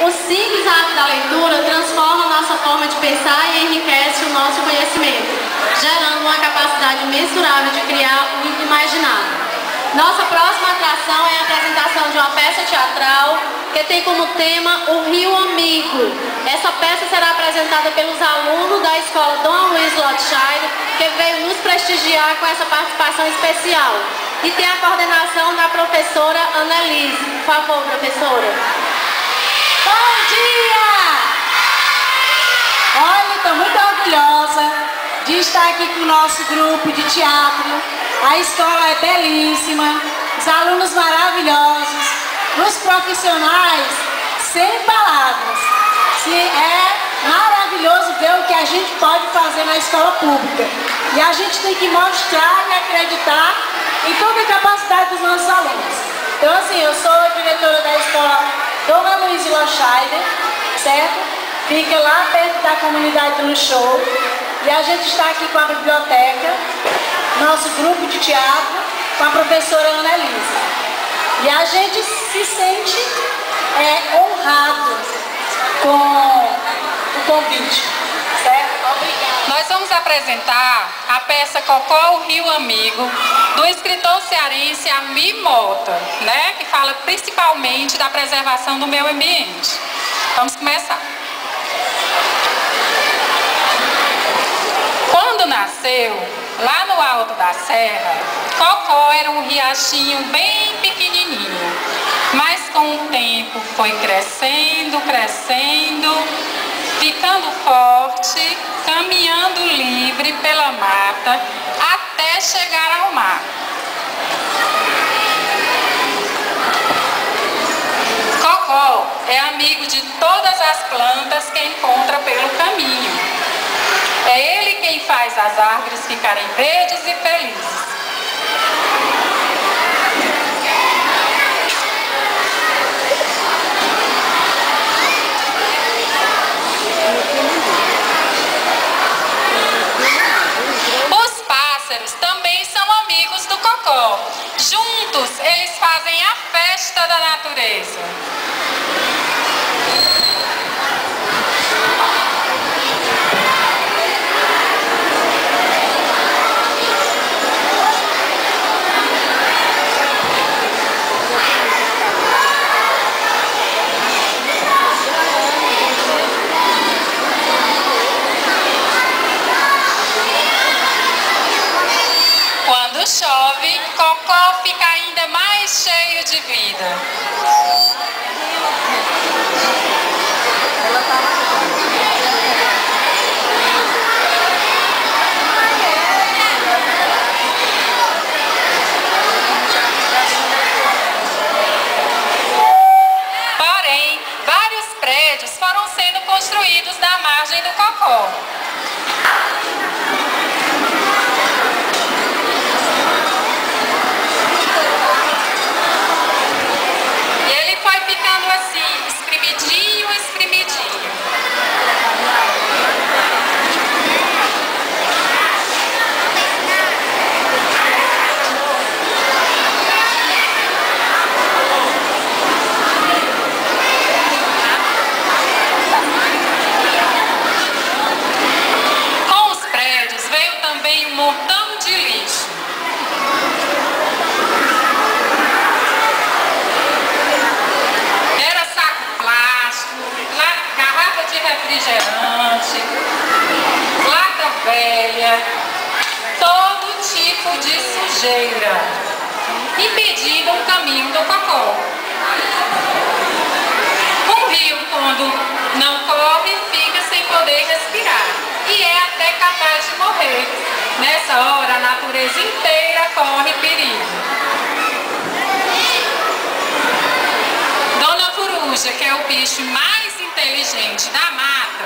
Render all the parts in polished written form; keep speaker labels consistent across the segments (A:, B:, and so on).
A: O simples ato da leitura transforma a nossa forma de pensar e enriquece o nosso conhecimento, gerando uma capacidade mensurável de criar o inimaginável. Nossa próxima atração é a apresentação de uma peça teatral que tem como tema o Rio Amigo. Essa peça será apresentada pelos alunos da escola Dom Luiz Lotshire, que veio nos prestigiar com essa participação especial. E tem a coordenação da professora Annelise. Por favor, professora.
B: Bom dia! Olha, estou muito orgulhosa de estar aqui com o nosso grupo de teatro. A escola é belíssima, os alunos maravilhosos, os profissionais sem palavras. É maravilhoso ver o que a gente pode fazer na escola pública. E a gente tem que mostrar e acreditar em toda a capacidade dos nossos alunos. Então, assim, eu sou a diretora da escola Dom Luiz Lotshire, certo? Fica lá perto da comunidade do Show. E a gente está aqui com a biblioteca, nosso grupo de teatro, com a professora Annelise. E a gente se sente honrado com o convite, certo? Obrigada.
C: Nós vamos apresentar a peça Cocó, o Rio Amigo, do escritor cearense Ami Mota, né? Que fala principalmente da preservação do meio ambiente. Vamos começar. Quando nasceu, lá no alto da serra, Cocó era um riachinho bem pequenininho, mas com o tempo foi crescendo, ficando forte, caminhando livre pela mata até chegar ao mar. Cocó é amigo de todas as plantas que encontra pelo caminho. É ele quem faz as árvores ficarem verdes e felizes. Os pássaros também são amigos do Cocó. Juntos, eles fazem a festa da natureza. Quando chove, Cocó fica ainda mais cheio de vida. Porém, vários prédios foram sendo construídos na margem do Cocó. Refrigerante, lata velha, todo tipo de sujeira, impedindo o caminho do Cocó. Um rio, quando não corre, fica sem poder respirar e é até capaz de morrer. Nessa hora, a natureza inteira corre perigo. Dona Coruja, que é o bicho mais inteligente da mata,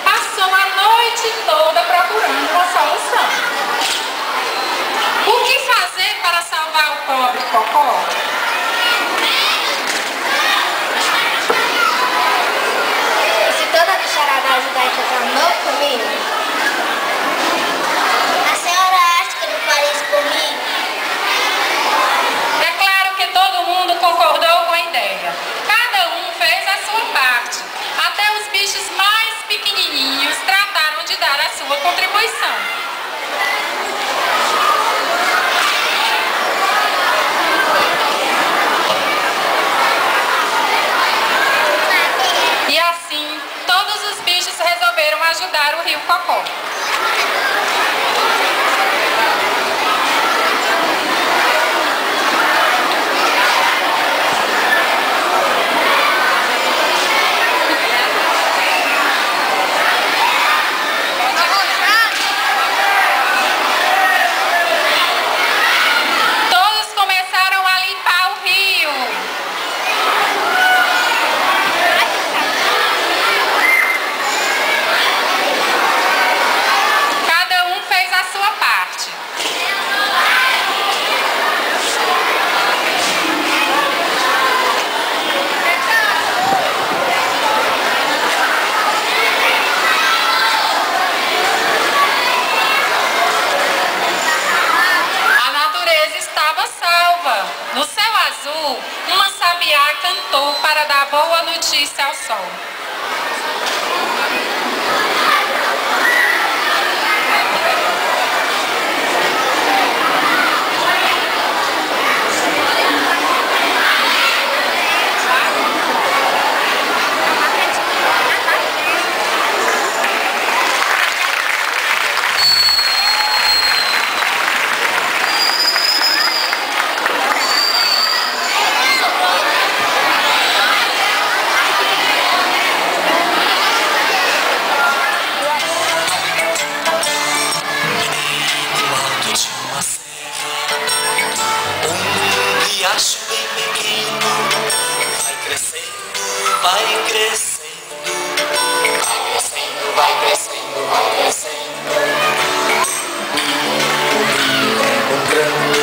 C: passou a noite toda procurando uma solução. O que fazer para salvar o pobre Cocó?
D: E se toda a bicharada ajudar a encontrar um novo caminho? A senhora acha que não faria isso por mim?
C: É claro que todo mundo concordou com a ideia. Cada um fez a sua parte. sua contribuição. E assim, todos os bichos resolveram ajudar o rio Cocó. No céu azul, uma sabiá cantou para dar boa notícia ao sol.
E: Riacho bem pequeno, vai crescendo, vai crescendo, vai crescendo, vai crescendo, vai crescendo. O rio vai encontrando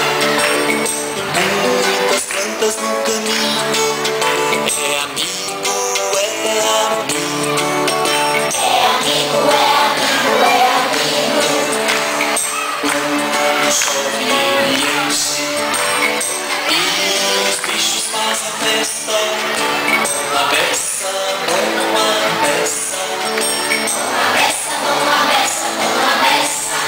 E: muitas plantas no caminho. É amigo, é amigo, é amigo, é amigo, é amigo. Quando chove ele enche e os bichos fazem festa. Uma beça, uma beça, uma beça, uma beça, uma beça.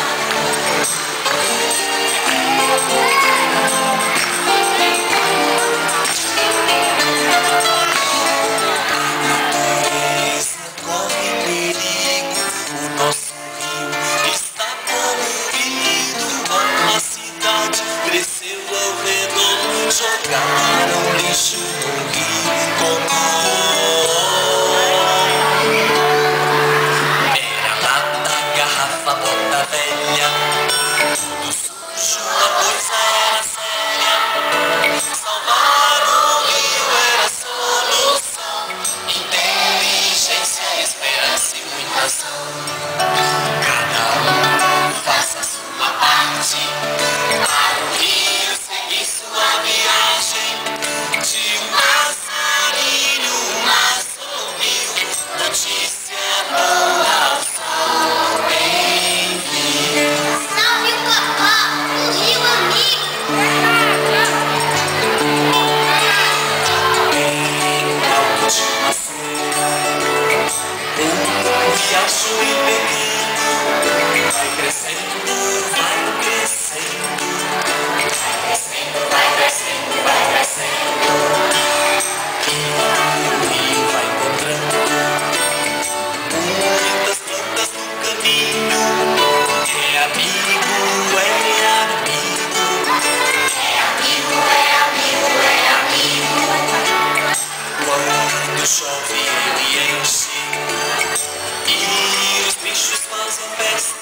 E: A natureza corre perigo, o nosso rio está poluído. A cidade cresceu ao redor, jogaram lixo no rio Cocó. Era lata, garrafa, bota velha, tudo sujo, a coisa era séria. Salvar o rio era a solução, inteligência, esperança e muita ação. Cada um faça a sua parte, para o rio seguir sua viagem. De um passarinho, uma sorriu, notícia boa ao sol. Bem-vindo. Salve o Cocó, o rio amigo. Bem alto de uma serra, riacho bem pequeno, vai crescendo, vai crescendo, vai crescendo, vai crescendo, vai crescendo. E o rio vai encontrando muitas plantas no caminho. É amigo, é amigo, é amigo, é amigo, é amigo. Quando chove ele enche e os bichos fazem festa.